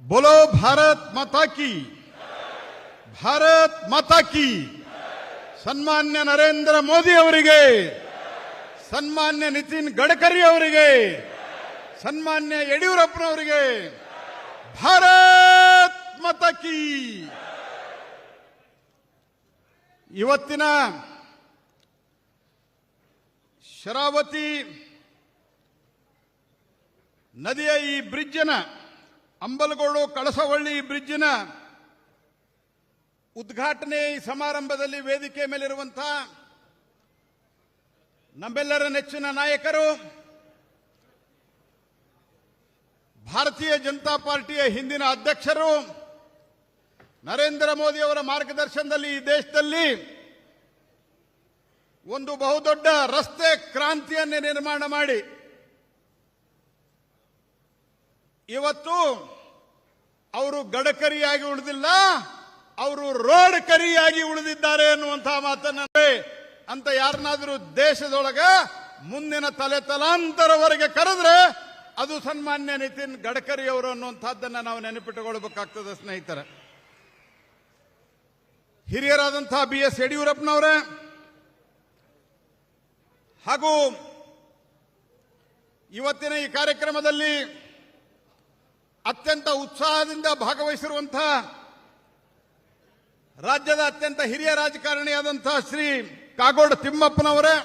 बोलो भारत माता की, भारत माता की। सन्मान्य नरेंद्र मोदी ಅವರಿಗೆ, सन्मान्य नितिन गडकरी ಅವರಿಗೆ, सन्मान्य ಯಡಿಯೂರಪ್ಪನವರಿಗೆ ಭಾರತ್ ಮಾತಾ ಕಿ। ಇವತ್ತಿನ ಶರಾವತಿ ನದಿಯ ಈ ಬ್ರಿಡ್ಜ್ನ ಅಂಬಲಗೋಡು ಕಳಸವಳ್ಳಿ ಬ್ರಿಡ್ಜ್ನ ಉದ್ಘಾಟನೆ ಸಮಾರಂಭದಲ್ಲಿ ವೇದಿಕೆ ಮೇಲಿರುವಂತಹ ನಮ್ಮೆಲ್ಲರ ನೆಚ್ಚಿನ ನಾಯಕರು, ಭಾರತೀಯ ಜನತಾ ಪಾರ್ಟಿಯ ಹಿಂದಿನ ಅಧ್ಯಕ್ಷರು, ನರೇಂದ್ರ ಮೋದಿ ಅವರ ಮಾರ್ಗದರ್ಶನದಲ್ಲಿ ಈ ದೇಶದಲ್ಲಿ ಒಂದು ಬಹುದೊಡ್ಡ ರಸ್ತೆ ಕ್ರಾಂತಿಯನ್ನು ನಿರ್ಮಾಣ ಮಾಡಿ ಇವತ್ತು ಅವರು ಗಡಕರಿಯಾಗಿ ಉಳಿದಿಲ್ಲ, ಅವರು ರೋಡ್ ಕರಿಯಾಗಿ ಉಳಿದಿದ್ದಾರೆ ಅನ್ನುವಂತಹ ಮಾತನ್ನ ಅಂತ ಯಾರನ್ನಾದರೂ ದೇಶದೊಳಗ ಮುಂದಿನ ತಲೆ ತಲಾಂತರವರೆಗೆ ಕರೆದ್ರೆ ಅದು ಸನ್ಮಾನ್ಯ ನಿತಿನ್ ಗಡ್ಕರಿ ಅವರು ಅನ್ನುವಂಥದ್ದನ್ನ ನಾವು ನೆನಪಿಟ್ಟುಕೊಳ್ಬೇಕಾಗ್ತದೆ ಸ್ನೇಹಿತರೆ. ಹಿರಿಯರಾದಂತಹ BS ಯಡಿಯೂರಪ್ಪನವರೇ ಹಾಗೂ ಇವತ್ತಿನ ಈ ಕಾರ್ಯಕ್ರಮದಲ್ಲಿ ಅತ್ಯಂತ ಉತ್ಸಾಹದಿಂದ ಭಾಗವಹಿಸಿರುವಂತಹ ರಾಜ್ಯದ ಅತ್ಯಂತ ಹಿರಿಯ ರಾಜಕಾರಣಿಯಾದಂತಹ ಶ್ರೀ ಕಾಗೋಡು ತಿಮ್ಮಪ್ಪನವರೇ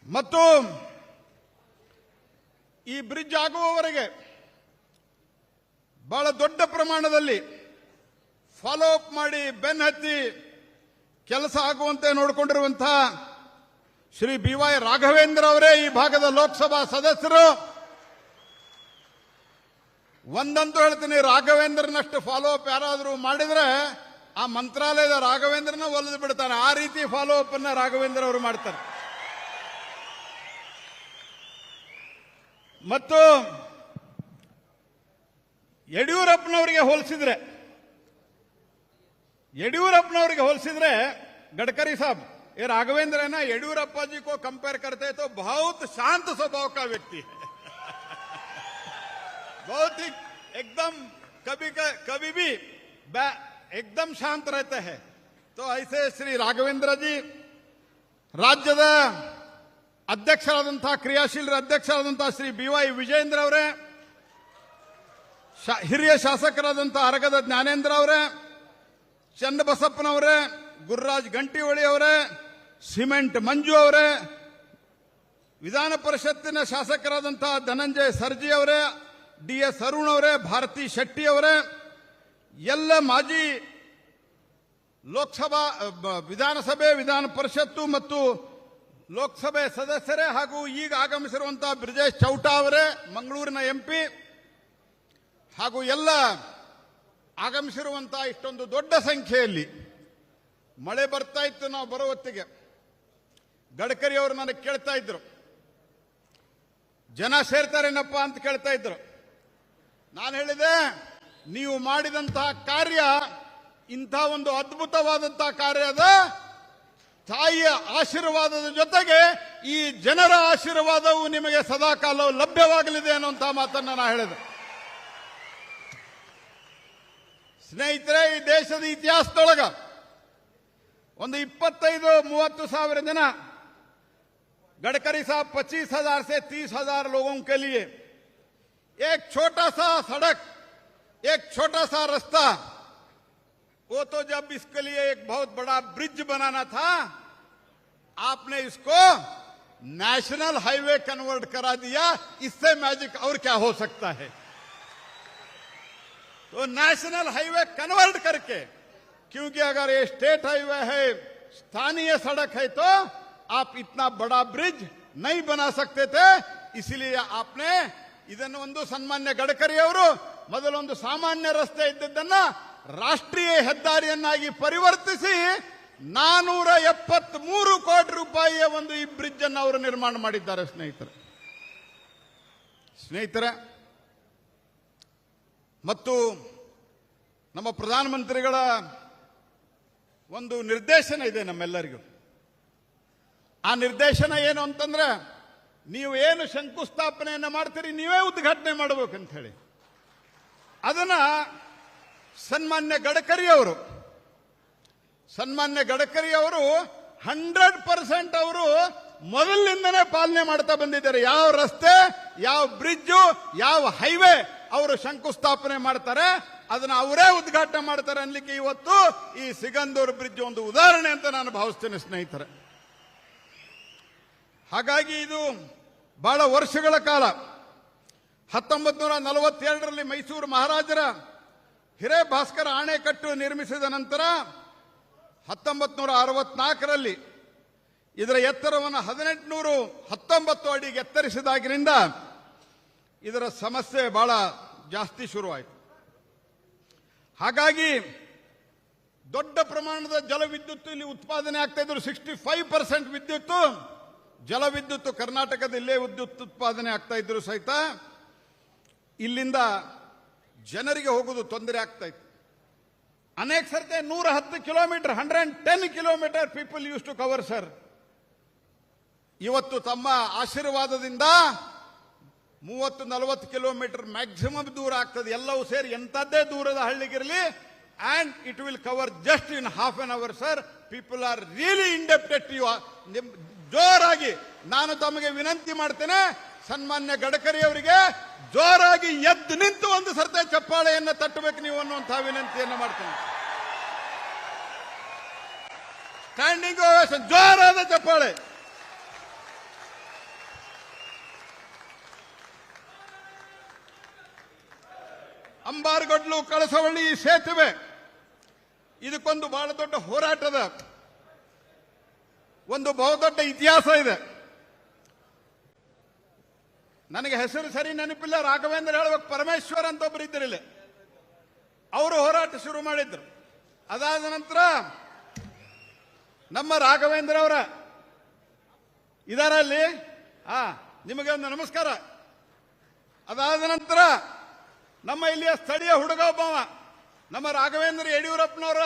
ಮತ್ತು ಈ ಬ್ರಿಡ್ಜ್ ಆಗುವವರೆಗೆ ಬಹಳ ದೊಡ್ಡ ಪ್ರಮಾಣದಲ್ಲಿ ಫಾಲೋ ಅಪ್ ಮಾಡಿ ಬೆನ್ನತ್ತಿ ಕೆಲಸ ಆಗುವಂತೆ ನೋಡಿಕೊಂಡಿರುವಂತಹ ಶ್ರೀ BY ರಾಘವೇಂದ್ರ ಅವರೇ ಈ ಭಾಗದ ಲೋಕಸಭಾ ಸದಸ್ಯರು. ಒಂದಂತೂ ಹೇಳ್ತೀನಿ, ರಾಘವೇಂದ್ರನಷ್ಟು ಫಾಲೋ ಅಪ್ ಯಾರಾದರೂ ಮಾಡಿದ್ರೆ ಆ ಮಂತ್ರಾಲಯದ ರಾಘವೇಂದ್ರನ ಒಲಿದು ಬಿಡ್ತಾನೆ. ಆ ರೀತಿ ಫಾಲೋ ಅಪ್ ಅನ್ನ ರಾಘವೇಂದ್ರ ಅವರು ಮಾಡ್ತಾರೆ. ಮತ್ತು ಯಡಿಯೂರಪ್ಪನವರಿಗೆ ಹೋಲಿಸಿದ್ರೆ गडकरी साहब ये राघवेंद्र है ना, येडियूरप्पा जी को कंपेयर करते हैं तो बहुत शांत स्वभाव का व्यक्ति है। बहुत ही एकदम कभी भी एकदम शांत रहते हैं। तो ऐसे श्री राघवेंद्र जी राज्यದ ಅಧ್ಯಕ್ಷರಾದಂತಹ ಕ್ರಿಯಾಶೀಲ ಅಧ್ಯಕ್ಷರಾದಂತಹ ಶ್ರೀ BY ವಿಜೇಂದ್ರ ಅವರೇ, ಹಿರಿಯ ಶಾಸಕರಾದಂತಹ ಅರಗದ ಜ್ಞಾನೇಂದ್ರ ಅವರೇ, ಚನ್ನಬಸಪ್ಪನವರೇ, ಗುರುರಾಜ್ ಗಂಟಿಹೊಳಿ ಅವರೇ, ಸಿಮೆಂಟ್ ಮಂಜು ಅವರೇ, ವಿಧಾನ ಪರಿಷತ್ತಿನ ಶಾಸಕರಾದಂತಹ ಧನಂಜಯ ಸರ್ಜಿ ಅವರೇ, DS ಅರುಣ್ ಅವರೇ, ಭಾರತಿ ಶೆಟ್ಟಿ ಅವರೇ, ಎಲ್ಲ ಮಾಜಿ ಲೋಕಸಭಾ ವಿಧಾನಸಭೆ, ವಿಧಾನ ಪರಿಷತ್ತು ಮತ್ತು ಲೋಕಸಭೆ ಸದಸ್ಯರೇ ಹಾಗೂ ಈಗ ಆಗಮಿಸಿರುವಂತಹ ಬ್ರಿಜೇಶ್ ಚೌಟಾ ಅವರೇ, ಮಂಗಳೂರಿನ MP, ಹಾಗೂ ಎಲ್ಲ ಆಗಮಿಸಿರುವಂತಹ ಇಷ್ಟೊಂದು ದೊಡ್ಡ ಸಂಖ್ಯೆಯಲ್ಲಿ ಮಳೆ ಬರ್ತಾ ಇತ್ತು. ನಾವು ಬರೋ ಹೊತ್ತಿಗೆ ಗಡ್ಕರಿ ಅವರು ನನಗೆ ಕೇಳ್ತಾ ಇದ್ರು, ಜನ ಸೇರ್ತಾರೇನಪ್ಪ ಅಂತ ಕೇಳ್ತಾ ಇದ್ರು. ನಾನು ಹೇಳಿದೆ, ನೀವು ಮಾಡಿದಂತಹ ಕಾರ್ಯ ಇಂಥ ಒಂದು ಅದ್ಭುತವಾದಂತಹ ಕಾರ್ಯ ಅದ. ತಾಯಿಯ ಆಶೀರ್ವಾದದ ಜೊತೆಗೆ ಈ ಜನರ ಆಶೀರ್ವಾದವು ನಿಮಗೆ ಸದಾಕಾಲ ಲಭ್ಯವಾಗಲಿದೆ ಅನ್ನುವಂತಹ ಮಾತನ್ನ ನಾನು ಹೇಳಿದೆ. ಸ್ನೇಹಿತರೆ, ಈ ದೇಶದ ಇತಿಹಾಸದೊಳಗ ಒಂದು 25-30 ಸಾವಿರ ಜನ, गडकरी साहब 25,000 से 30,000 लोगों के लिए एक छोटा सा सड़क, एक छोटा सा रास्ता, वो तो जब इसके लिए एक बहुत बड़ा ब्रिज बनाना था, आपने इसको नेशनल हाईवे कन्वर्ट करा दिया. इससे मैजिक और क्या हो सकता है? तो नेशनल हाईवे कन्वर्ट करके, क्योंकि अगर ये स्टेट हाईवे है, स्थानीय सड़क है, तो आप इतना बड़ा ब्रिज नहीं बना सकते थे. इसलिए आपने ಇದನ್ನು ಒಂದು ಸನ್ಮಾನ್ಯ ಗಡ್ಕರಿ ಅವರು ಮೊದಲೊಂದು ಸಾಮಾನ್ಯ ರಸ್ತೆ ಇದ್ದದ್ದನ್ನ ರಾಷ್ಟ್ರೀಯ ಹೆದ್ದಾರಿಯನ್ನಾಗಿ ಪರಿವರ್ತಿಸಿ 473 ಕೋಟಿ ರೂಪಾಯಿಯ ಒಂದು ಈ ಬ್ರಿಡ್ಜ್ ಅನ್ನು ಅವರು ನಿರ್ಮಾಣ ಮಾಡಿದ್ದಾರೆ. ಸ್ನೇಹಿತರೆ, ಮತ್ತು ನಮ್ಮ ಪ್ರಧಾನಮಂತ್ರಿಗಳ ಒಂದು ನಿರ್ದೇಶನ ಇದೆ ನಮ್ಮೆಲ್ಲರಿಗೂ. ಆ ನಿರ್ದೇಶನ ಏನು ಅಂತಂದ್ರೆ, ನೀವು ಏನು ಶಂಕುಸ್ಥಾಪನೆಯನ್ನು ಮಾಡ್ತೀರಿ ನೀವೇ ಉದ್ಘಾಟನೆ ಮಾಡಬೇಕಂತ ಹೇಳಿ ಅದನ್ನ ಸನ್ಮಾನ್ಯ ಗಡ್ಕರಿ ಅವರು 100% ಅವರು ಮೊದಲಿನಿಂದನೇ ಪಾಲನೆ ಮಾಡ್ತಾ ಬಂದಿದ್ದಾರೆ. ಯಾವ ರಸ್ತೆ, ಯಾವ ಬ್ರಿಡ್ಜು, ಯಾವ ಹೈವೇ ಅವರು ಶಂಕುಸ್ಥಾಪನೆ ಮಾಡ್ತಾರೆ ಅದನ್ನ ಅವರೇ ಉದ್ಘಾಟನೆ ಮಾಡ್ತಾರೆ ಅನ್ಲಿಕ್ಕೆ ಇವತ್ತು ಈ ಸಿಗಂದೂರು ಬ್ರಿಡ್ಜ್ ಒಂದು ಉದಾಹರಣೆ ಅಂತ ನಾನು ಭಾವಿಸ್ತೇನೆ ಸ್ನೇಹಿತರೆ. ಹಾಗಾಗಿ ಇದು ಬಹಳ ವರ್ಷಗಳ ಕಾಲ 1942ರಲ್ಲಿ ಮೈಸೂರು ಮಹಾರಾಜರ ಹಿರೇಭಾಸ್ಕರ ಅಣೆಕಟ್ಟು ನಿರ್ಮಿಸಿದ ನಂತರ 1964ರಲ್ಲಿ ಇದರ ಎತ್ತರವನ್ನು 1819 ಅಡಿಗೆ ಎತ್ತರಿಸಿದಾಗಿನಿಂದ ಇದರ ಸಮಸ್ಯೆ ಬಹಳ ಜಾಸ್ತಿ ಶುರುವಾಯಿತು. ಹಾಗಾಗಿ ದೊಡ್ಡ ಪ್ರಮಾಣದ ಜಲವಿದ್ಯುತ್ ಇಲ್ಲಿ ಉತ್ಪಾದನೆ ಆಗ್ತಾ ಇದ್ರು. 65% ವಿದ್ಯುತ್ ಜಲವಿದ್ಯುತ್ ಕರ್ನಾಟಕದಲ್ಲೇ ವಿದ್ಯುತ್ ಉತ್ಪಾದನೆ ಆಗ್ತಾ ಇದ್ರು ಸಹಿತ ಇಲ್ಲಿಂದ ಜನರಿಗೆ ಹೋಗೋದು ತೊಂದರೆ ಆಗ್ತಾ ಇತ್ತು. ಅನೇಕ ಸರ್ತಿ 110 kilometre 110 kilometre people use to cover sir. ಇವತ್ತು ತಮ್ಮ ಆಶೀರ್ವಾದದಿಂದ 30-40 ಕಿಲೋಮೀಟರ್ ಮ್ಯಾಕ್ಸಿಮಮ್ ದೂರ ಆಗ್ತದೆ. ಎಲ್ಲವೂ ಸೇರಿ ಎಂಥದ್ದೇ ದೂರದ ಹಳ್ಳಿಗಿರಲಿ and it will cover just in half an hour sir. People are really indebted to you. ಜೋರಾಗಿ ನಾನು ತಮಗೆ ವಿನಂತಿ ಮಾಡ್ತೇನೆ, ಸನ್ಮಾನ್ಯ ಗಡ್ಕರಿ ಅವರಿಗೆ ಜೋರಾಗಿ ಎದ್ದು ನಿಂತು ಒಂದು ಸರ್ತೆ ಚಪ್ಪಾಳೆಯನ್ನು ತಟ್ಟಬೇಕು ನೀವು ಅನ್ನುವಂತಹ ವಿನಂತಿಯನ್ನು ಮಾಡ್ತೇನೆ. ಸ್ಟ್ಯಾಂಡಿಂಗ್ ಓವೇಷನ್, ಜೋರಾದ ಚಪ್ಪಾಳೆ. ಅಂಬಾರಗಡ್ಲು ಕಳಸವಳ್ಳಿ ಸೇತುವೆ ಇದಕ್ಕೊಂದು ಬಹಳ ದೊಡ್ಡ ಹೋರಾಟದ ಒಂದು ಬಹುದೊಡ್ಡ ಇತಿಹಾಸ ಇದೆ. ನನಗೆ ಹೆಸರು ಸರಿ ನೆನಪಿಲ್ಲ, ರಾಘವೇಂದ್ರ ಹೇಳ್ಬೇಕು, ಪರಮೇಶ್ವರ್ ಅಂತ ಒಬ್ಬರು ಇದ್ದಿರಲಿಲ್ಲ, ಅವರು ಹೋರಾಟ ಶುರು ಮಾಡಿದ್ರು. ಅದಾದ ನಂತರ ನಮ್ಮ ರಾಘವೇಂದ್ರ ಅವರ ಇದರಲ್ಲಿ ನಿಮಗೆ ಒಂದು ನಮಸ್ಕಾರ. ಅದಾದ ನಂತರ ನಮ್ಮ ಇಲ್ಲಿಯ ಸ್ಥಳೀಯ ಹುಡುಗ ಒಬ್ಬವ ನಮ್ಮ ರಾಘವೇಂದ್ರ ಯಡಿಯೂರಪ್ಪನವರ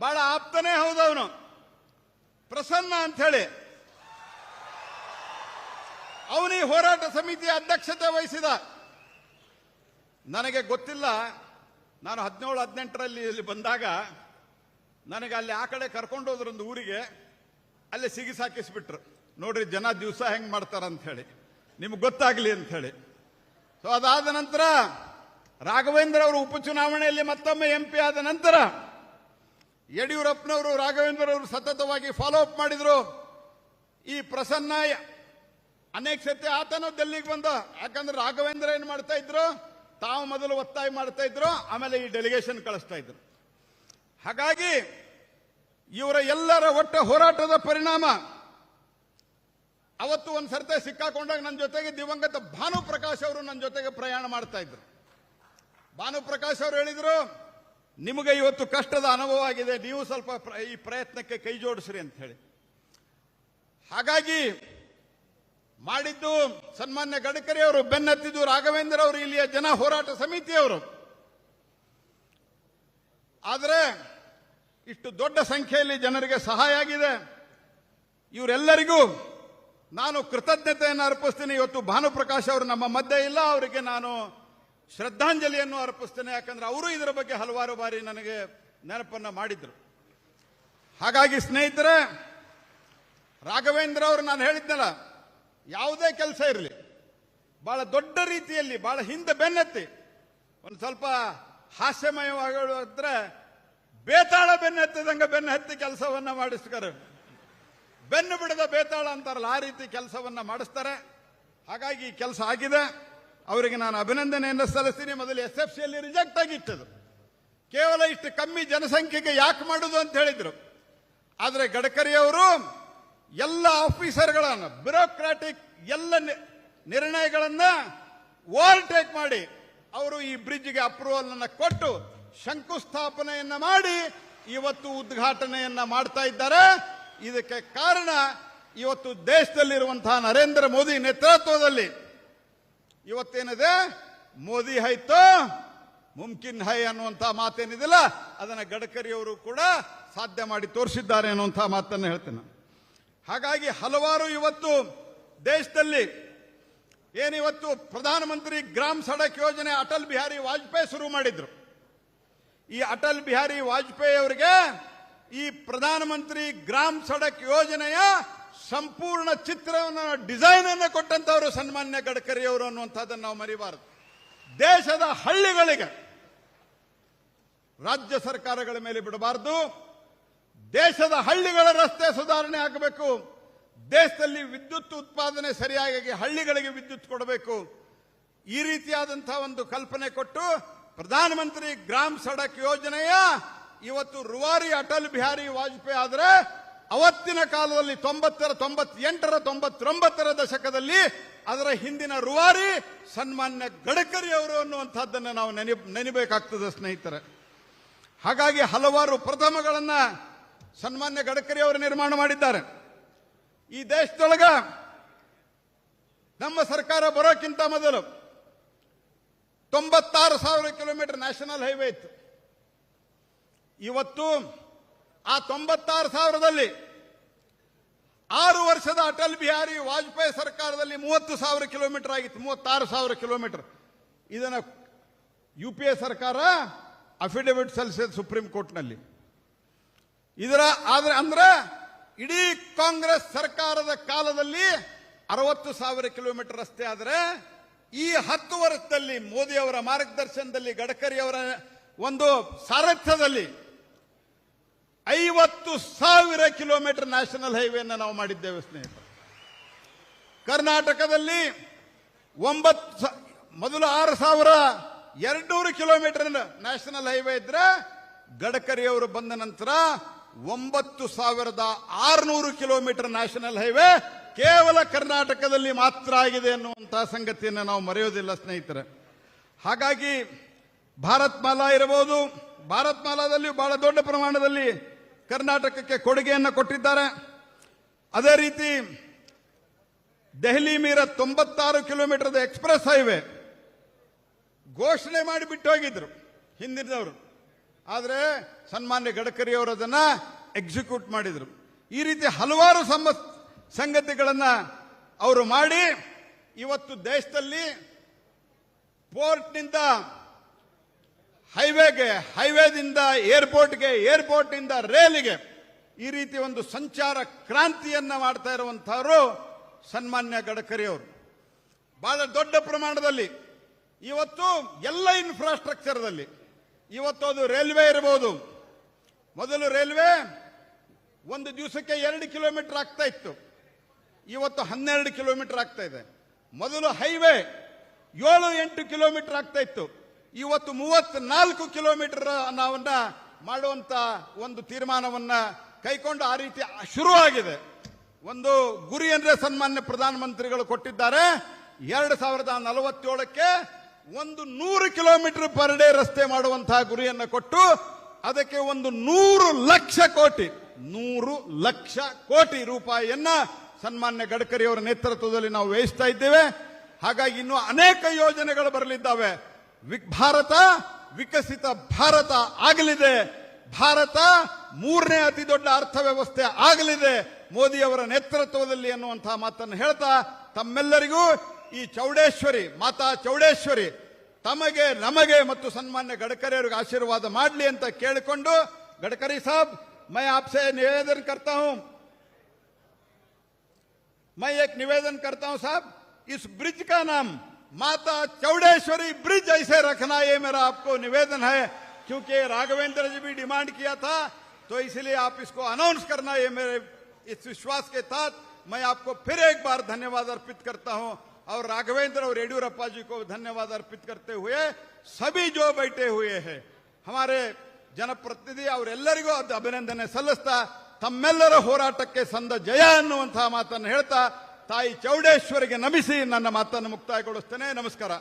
ಬಹಳ ಆಪ್ತನೇ ಹೌದವನು, ಪ್ರಸನ್ನ ಅಂತ ಹೇಳಿ, ಅವನು ಈ ಹೋರಾಟ ಸಮಿತಿಯ ಅಧ್ಯಕ್ಷತೆ ವಹಿಸಿದ. ನನಗೆ ಗೊತ್ತಿಲ್ಲ, ನಾನು 17-18ರಲ್ಲಿ ಇಲ್ಲಿ ಬಂದಾಗ ನನಗೆ ಅಲ್ಲಿ ಆ ಕಡೆ ಕರ್ಕೊಂಡು ಹೋದ್ರೊಂದು ಊರಿಗೆ, ಅಲ್ಲಿ ಸಿಗಿಸಾಕಿಸ್ಬಿಟ್ರು. ನೋಡ್ರಿ ಜನ ದಿವಸ ಹೆಂಗ್ ಮಾಡ್ತಾರ ಅಂತ ಹೇಳಿ, ನಿಮ್ಗೆ ಗೊತ್ತಾಗ್ಲಿ ಅಂತ ಹೇಳಿ. ಸೊ ಅದಾದ ನಂತರ ರಾಘವೇಂದ್ರ ಅವರು ಉಪಚುನಾವಣೆಯಲ್ಲಿ ಮತ್ತೊಮ್ಮೆ MP ಆದ ನಂತರ ಯಡಿಯೂರಪ್ಪನವರು ರಾಘವೇಂದ್ರ ಅವರು ಸತತವಾಗಿ ಫಾಲೋ ಅಪ್ ಮಾಡಿದ್ರು. ಈ ಪ್ರಸನ್ನ ಅನೇಕ ಸತಿ ಆತನೂ ಡೆಲ್ಲಿಗೆ ಬಂದ. ಯಾಕಂದ್ರೆ ರಾಘವೇಂದ್ರ ಏನ್ ಮಾಡ್ತಾ ಇದ್ರು, ತಾವು ಮೊದಲು ಒತ್ತಾಯ ಮಾಡ್ತಾ ಇದ್ರು, ಆಮೇಲೆ ಈ ಡೆಲಿಗೇಷನ್ ಕಳಿಸ್ತಾ ಇದ್ರು. ಹಾಗಾಗಿ ಇವರ ಎಲ್ಲರ ಒಟ್ಟ ಹೋರಾಟದ ಪರಿಣಾಮ ಅವತ್ತು ಒಂದು ಸರ್ತೆ ಸಿಕ್ಕಾಕೊಂಡಾಗ ನನ್ನ ಜೊತೆಗೆ ದಿವಂಗತ ಭಾನುಪ್ರಕಾಶ್ ಅವರು ನನ್ನ ಜೊತೆಗೆ ಪ್ರಯಾಣ ಮಾಡ್ತಾ ಇದ್ರು. ಭಾನುಪ್ರಕಾಶ್ ಅವರು ಹೇಳಿದ್ರು, ನಿಮಗೆ ಇವತ್ತು ಕಷ್ಟದ ಅನುಭವ ಆಗಿದೆ, ನೀವು ಸ್ವಲ್ಪ ಈ ಪ್ರಯತ್ನಕ್ಕೆ ಕೈ ಜೋಡಿಸ್ರಿ ಅಂತ ಹೇಳಿ. ಹಾಗಾಗಿ ಮಾಡಿದ್ದು ಸನ್ಮಾನ್ಯ ಗಡ್ಕರಿ ಅವರು, ಬೆನ್ನತ್ತಿದ್ದು ರಾಘವೇಂದ್ರ ಅವರು, ಇಲ್ಲಿಯ ಜನ ಹೋರಾಟ ಸಮಿತಿಯವರು. ಆದರೆ ಇಷ್ಟು ದೊಡ್ಡ ಸಂಖ್ಯೆಯಲ್ಲಿ ಜನರಿಗೆ ಸಹಾಯ ಆಗಿದೆ. ಇವರೆಲ್ಲರಿಗೂ ನಾನು ಕೃತಜ್ಞತೆಯನ್ನು ಅರ್ಪಿಸ್ತೀನಿ. ಇವತ್ತು ಭಾನುಪ್ರಕಾಶ್ ಅವರು ನಮ್ಮ ಮಧ್ಯೆ ಇಲ್ಲ, ಅವರಿಗೆ ನಾನು ಶ್ರದ್ಧಾಂಜಲಿಯನ್ನು ಅರ್ಪಿಸ್ತೇನೆ. ಯಾಕಂದ್ರೆ ಅವರು ಇದರ ಬಗ್ಗೆ ಹಲವಾರು ಬಾರಿ ನನಗೆ ನೆನಪನ್ನ ಮಾಡಿದ್ರು. ಹಾಗಾಗಿ ಸ್ನೇಹಿತರೆ, ರಾಘವೇಂದ್ರ ಅವರು ನಾನು ಹೇಳಿದ್ನಲ್ಲ, ಯಾವುದೇ ಕೆಲಸ ಇರಲಿ ಬಹಳ ದೊಡ್ಡ ರೀತಿಯಲ್ಲಿ ಬಹಳ ಹಿಂದೆ ಬೆನ್ನತ್ತಿ ಒಂದು ಸ್ವಲ್ಪ ಹಾಸ್ಯಮಯವಾಗಿದ್ರೆ ಬೇತಾಳ ಬೆನ್ನತ್ತಿದಂಗೆ ಬೆನ್ನ ಹತ್ತಿ ಕೆಲಸವನ್ನ ಮಾಡಿಸ್ತಾರೆ. ಬೆನ್ನು ಬಿಡದ ಬೇತಾಳ ಅಂತಾರಲ್ಲ, ಆ ರೀತಿ ಕೆಲಸವನ್ನ ಮಾಡಿಸ್ತಾರೆ. ಹಾಗಾಗಿ ಈ ಕೆಲಸ ಆಗಿದೆ. ಅವರಿಗೆ ನಾನು ಅಭಿನಂದನೆಯನ್ನು ಸಲ್ಲಿಸ್ತೀನಿ. ಮೊದಲು SFCಯಲ್ಲಿ ರಿಜೆಕ್ಟ್ ಆಗಿತ್ತದು, ಕೇವಲ ಇಷ್ಟು ಕಮ್ಮಿ ಜನಸಂಖ್ಯೆಗೆ ಯಾಕೆ ಮಾಡುದು ಅಂತ ಹೇಳಿದ್ರು. ಆದರೆ ಗಡ್ಕರಿ ಅವರು ಎಲ್ಲ ಆಫೀಸರ್ಗಳನ್ನು, ಬ್ಯೂರೋಕ್ರಾಟಿಕ್ ಎಲ್ಲ ನಿರ್ಣಯಗಳನ್ನ ಓವರ್ಟೇಕ್ ಮಾಡಿ ಅವರು ಈ ಬ್ರಿಡ್ಜ್ಗೆ ಅಪ್ರೂವಲ್ ಅನ್ನು ಕೊಟ್ಟು ಶಂಕುಸ್ಥಾಪನೆಯನ್ನ ಮಾಡಿ ಇವತ್ತು ಉದ್ಘಾಟನೆಯನ್ನ ಮಾಡ್ತಾ ಇದ್ದಾರೆ. ಇದಕ್ಕೆ ಕಾರಣ ಇವತ್ತು ದೇಶದಲ್ಲಿರುವಂತಹ ನರೇಂದ್ರ ಮೋದಿ ನೇತೃತ್ವದಲ್ಲಿ ಇವತ್ತೇನಿದೆ, ಮೋದಿ ಹೈತೋ ಮುಮ್ಕಿನ್ ಹೈ ಅನ್ನುವಂತಹ ಮಾತೇನಿದಿಲ್ಲ, ಅದನ್ನ ಗಡ್ಕರಿ ಅವರು ಕೂಡ ಸಾಧ್ಯ ಮಾಡಿ ತೋರಿಸಿದ್ದಾರೆ ಅನ್ನುವಂತಹ ಮಾತನ್ನು ಹೇಳ್ತೇನೆ. ಹಾಗಾಗಿ ಹಲವಾರು ಇವತ್ತು ದೇಶದಲ್ಲಿ ಏನಿವತ್ತು ಪ್ರಧಾನಮಂತ್ರಿ ಗ್ರಾಮ್ ಸಡಕ್ ಯೋಜನೆ ಅಟಲ್ ಬಿಹಾರಿ ವಾಜಪೇಯಿ ಶುರು ಮಾಡಿದ್ರು. ಈ ಅಟಲ್ ಬಿಹಾರಿ ವಾಜಪೇಯಿ ಅವರಿಗೆ ಈ ಪ್ರಧಾನಮಂತ್ರಿ ಗ್ರಾಮ್ ಸಡಕ್ ಯೋಜನೆಯ ಸಂಪೂರ್ಣ ಚಿತ್ರವನ್ನು ಡಿಸೈನ್ ಅನ್ನು ಕೊಟ್ಟಂತವರು ಸನ್ಮಾನ್ಯ ಗಡ್ಕರಿ ಅವರು ಅನ್ನುವಂಥದ್ದನ್ನು ನಾವು ಮರಿಬಾರದು. ದೇಶದ ಹಳ್ಳಿಗಳಿಗೆ ರಾಜ್ಯ ಸರ್ಕಾರಗಳ ಮೇಲೆ ಬಿಡಬಾರದು. ದೇಶದ ಹಳ್ಳಿಗಳ ರಸ್ತೆ ಸುಧಾರಣೆ ಆಗಬೇಕು. ದೇಶದಲ್ಲಿ ವಿದ್ಯುತ್ ಉತ್ಪಾದನೆ ಸರಿಯಾಗಿ ಹಳ್ಳಿಗಳಿಗೆ ವಿದ್ಯುತ್ ಕೊಡಬೇಕು. ಈ ರೀತಿಯಾದಂತಹ ಒಂದು ಕಲ್ಪನೆ ಕೊಟ್ಟು ಪ್ರಧಾನಮಂತ್ರಿ ಗ್ರಾಮ್ ಸಡಕ್ ಯೋಜನೆಯ ಇವತ್ತು ರೂವಾರಿ ಅಟಲ್ ಬಿಹಾರಿ ವಾಜಪೇಯಿ ಆದರೆ ಅವತ್ತಿನ ಕಾಲದಲ್ಲಿ 90ರ 98ರ 99ರ ದಶಕದಲ್ಲಿ ಅದರ ಹಿಂದಿನ ರೂವಾರಿ ಸನ್ಮಾನ್ಯ ಗಡ್ಕರಿ ಅವರು ಅನ್ನುವಂಥದ್ದನ್ನು ನಾವು ನೆನಬೇಕಾಗ್ತದೆ ಸ್ನೇಹಿತರೆ. ಹಾಗಾಗಿ ಹಲವಾರು ಪ್ರಥಮಗಳನ್ನ ಸನ್ಮಾನ್ಯ ಗಡ್ಕರಿ ಅವರು ನಿರ್ಮಾಣ ಮಾಡಿದ್ದಾರೆ. ಈ ದೇಶದೊಳಗ ನಮ್ಮ ಸರ್ಕಾರ ಬರೋಕ್ಕಿಂತ ಮೊದಲು 96,000 ಕಿಲೋಮೀಟರ್ ನ್ಯಾಷನಲ್ ಹೈವೇ ಇತ್ತು. ಇವತ್ತು ಆ 96,000ದಲ್ಲಿ 6 ವರ್ಷದ ಅಟಲ್ ಬಿಹಾರಿ ವಾಜಪೇಯಿ ಸರ್ಕಾರದಲ್ಲಿ 30,000 ಕಿಲೋಮೀಟರ್ ಆಗಿತ್ತು. 36,000 ಕಿಲೋಮೀಟರ್. ಇದನ್ನ UPA ಸರ್ಕಾರ ಅಫಿಡವಿಟ್ ಸಲ್ಲಿಸಿದ ಸುಪ್ರೀಂ ಕೋರ್ಟ್ನಲ್ಲಿ. ಇದರ ಅಂದ್ರೆ ಇಡೀ ಕಾಂಗ್ರೆಸ್ ಸರ್ಕಾರದ ಕಾಲದಲ್ಲಿ 60,000 ಕಿಲೋಮೀಟರ್ ರಸ್ತೆ ಆದರೆ ಈ 10 ವರ್ಷದಲ್ಲಿ ಮೋದಿ ಅವರ ಮಾರ್ಗದರ್ಶನದಲ್ಲಿ ಗಡ್ಕರಿ ಅವರ ಒಂದು ಸಾರಥ್ಯದಲ್ಲಿ 50,000 ಕಿಲೋಮೀಟರ್ ನ್ಯಾಷನಲ್ ಹೈವೇಯನ್ನು ನಾವು ಮಾಡಿದ್ದೇವೆ ಸ್ನೇಹಿತರೆ. ಕರ್ನಾಟಕದಲ್ಲಿ ಮೊದಲು 6,200 ಕಿಲೋಮೀಟರ್ ನ್ಯಾಷನಲ್ ಹೈವೇ ಇದ್ರೆ ಗಡ್ಕರಿ ಅವರು ಬಂದ ನಂತರ 9,600 ಕಿಲೋಮೀಟರ್ ನ್ಯಾಷನಲ್ ಹೈವೇ ಕೇವಲ ಕರ್ನಾಟಕದಲ್ಲಿ ಮಾತ್ರ ಆಗಿದೆ ಅನ್ನುವಂತಹ ಸಂಗತಿಯನ್ನು ನಾವು ಮರೆಯೋದಿಲ್ಲ ಸ್ನೇಹಿತರೆ. ಹಾಗಾಗಿ ಭಾರತ್ ಮಾಲಾ ಇರಬಹುದು, ಭಾರತ್ ಮಾಲಾದಲ್ಲಿ ಬಹಳ ದೊಡ್ಡ ಪ್ರಮಾಣದಲ್ಲಿ ಕರ್ನಾಟಕಕ್ಕೆ ಕೊಡುಗೆಯನ್ನು ಕೊಟ್ಟಿದ್ದಾರೆ. ಅದೇ ರೀತಿ ದೆಹಲಿ ಮೀರ 96 ಕಿಲೋಮೀಟರ್ ಎಕ್ಸ್ಪ್ರೆಸ್ ಹೈವೇ ಘೋಷಣೆ ಮಾಡಿಬಿಟ್ಟು ಹೋಗಿದ್ರು ಹಿಂದಿನವರು. ಆದರೆ ಸನ್ಮಾನ್ಯ ಗಡ್ಕರಿ ಅವರು ಅದನ್ನ ಎಕ್ಸಿಕ್ಯೂಟ್ ಮಾಡಿದ್ರು. ಈ ರೀತಿ ಹಲವಾರು ಸಂಗತಿಗಳನ್ನ ಅವರು ಮಾಡಿ ಇವತ್ತು ದೇಶದಲ್ಲಿ ಪೋರ್ಟ್ನಿಂದ ಹೈವೇಗೆ, ಹೈವೇದಿಂದ ಏರ್ಪೋರ್ಟ್ಗೆ, ಏರ್ಪೋರ್ಟ್ನಿಂದ ರೈಲಿಗೆ ಈ ರೀತಿ ಒಂದು ಸಂಚಾರ ಕ್ರಾಂತಿಯನ್ನ ಮಾಡ್ತಾ ಇರುವಂತಹವರು ಸನ್ಮಾನ್ಯ ಗಡ್ಕರಿ ಅವರು. ಬಹಳ ದೊಡ್ಡ ಪ್ರಮಾಣದಲ್ಲಿ ಇವತ್ತು ಎಲ್ಲ ಇನ್ಫ್ರಾಸ್ಟ್ರಕ್ಚರ್ದಲ್ಲಿ ಇವತ್ತು ಅದು ರೈಲ್ವೆ ಇರಬಹುದು. ಮೊದಲು ರೈಲ್ವೆ ಒಂದು ದಿವಸಕ್ಕೆ 2 ಕಿಲೋಮೀಟರ್ ಆಗ್ತಾ ಇತ್ತು, ಇವತ್ತು 12 ಕಿಲೋಮೀಟರ್ ಆಗ್ತಾ ಇದೆ. ಮೊದಲು ಹೈವೇ 7-8 ಕಿಲೋಮೀಟರ್ ಆಗ್ತಾ ಇತ್ತು, ಇವತ್ತು 34 ಕಿಲೋಮೀಟರ್ ನಾವನ್ನ ಮಾಡುವಂತ ಒಂದು ತೀರ್ಮಾನವನ್ನ ಕೈಕೊಂಡು ಆ ರೀತಿ ಶುರುವಾಗಿದೆ. ಒಂದು ಗುರಿಯನ್ನೇ ಸನ್ಮಾನ್ಯ ಪ್ರಧಾನಮಂತ್ರಿಗಳು ಕೊಟ್ಟಿದ್ದಾರೆ. 2047ಕ್ಕೆ 100 ಕಿಲೋಮೀಟರ್ ಪರ್ ಡೇ ರಸ್ತೆ ಮಾಡುವಂತಹ ಗುರಿಯನ್ನು ಕೊಟ್ಟು ಅದಕ್ಕೆ 100 ಲಕ್ಷ ಕೋಟಿ ರೂಪಾಯಿಯನ್ನ ಸನ್ಮಾನ್ಯ ಗಡ್ಕರಿ ಅವರ ನೇತೃತ್ವದಲ್ಲಿ ನಾವು ವ್ಯಯಿಸ್ತಾ ಇದ್ದೇವೆ. ಹಾಗಾಗಿ ಇನ್ನೂ ಅನೇಕ ಯೋಜನೆಗಳು ಬರಲಿದ್ದಾವೆ. ಭಾರತ ವಿಕಸಿತ ಭಾರತ ಆಗಲಿದೆ. ಭಾರತ 3ನೇ ಅತಿ ದೊಡ್ಡ ಅರ್ಥವ್ಯವಸ್ಥೆ ಆಗಲಿದೆ ಮೋದಿ ಅವರ ನೇತೃತ್ವದಲ್ಲಿ ಅನ್ನುವಂತಹ ಮಾತನ್ನು ಹೇಳ್ತಾ ತಮ್ಮೆಲ್ಲರಿಗೂ ಈ ಚೌಡೇಶ್ವರಿ, ಮಾತಾ ಚೌಡೇಶ್ವರಿ ತಮಗೆ, ನಮಗೆ ಮತ್ತು ಸನ್ಮಾನ್ಯ ಗಡ್ಕರಿ ಅವರಿಗೆ ಆಶೀರ್ವಾದ ಮಾಡಲಿ ಅಂತ ಕೇಳಿಕೊಂಡು, गडकरी साहब मैं आपसे निवेदन करता हूं, मैं एक निवेदन करता हूं साहब, इस ब्रिज का नाम माता चौड़ेश्वरी ब्रिज ऐसे रखना, ये मेरा आपको निवेदन है, क्योंकि राघवेंद्र जी भी डिमांड किया था, तो इसलिए आप इसको अनाउंस करना, ये मेरे इस विश्वास के साथ मैं आपको फिर एक बार धन्यवाद अर्पित करता हूं और राघवेंद्र और येडियुरप्पा जी को धन्यवाद अर्पित करते हुए सभी जो बैठे हुए हैं हमारे ಜನಪ್ರತಿನಿಧಿ ಅವರೆಲ್ಲರಿಗೂ ಅಭಿನಂದನೆ ಸಲ್ಲಿಸ್ತಾ ತಮ್ಮೆಲ್ಲರ ಹೋರಾಟಕ್ಕೆ ಸಂದ ಜಯ ಅನ್ನುವಂತಹ ಮಾತನ್ನು ಹೇಳ್ತಾ ತಾಯಿ ಚೌಡೇಶ್ವರಿಗೆ ನಮಿಸಿ ನನ್ನ ಮಾತನ್ನು ಮುಕ್ತಾಯಗೊಳಿಸ್ತೇನೆ. ನಮಸ್ಕಾರ.